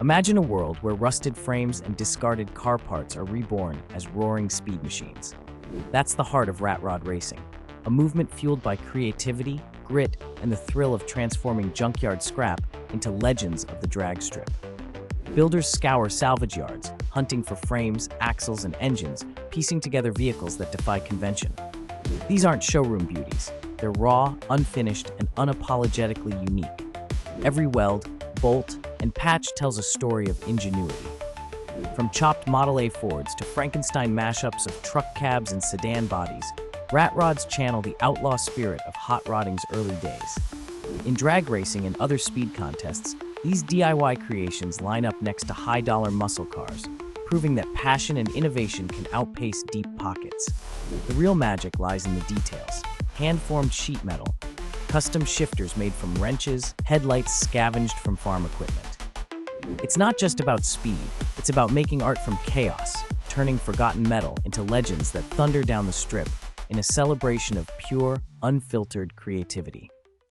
Imagine a world where rusted frames and discarded car parts are reborn as roaring speed machines. That's the heart of rat rod racing, a movement fueled by creativity, grit, and the thrill of transforming junkyard scrap into legends of the drag strip. Builders scour salvage yards, hunting for frames, axles, and engines, piecing together vehicles that defy convention. These aren't showroom beauties. They're raw, unfinished, and unapologetically unique. Every weld, bolt, and patch tells a story of ingenuity. From chopped Model A Fords to Frankenstein mashups of truck cabs and sedan bodies, rat rods channel the outlaw spirit of hot rodding's early days. In drag racing and other speed contests, these DIY creations line up next to high-dollar muscle cars, proving that passion and innovation can outpace deep pockets. The real magic lies in the details: hand-formed sheet metal, custom shifters made from wrenches, headlights scavenged from farm equipment. It's not just about speed, it's about making art from chaos, turning forgotten metal into legends that thunder down the strip in a celebration of pure, unfiltered creativity.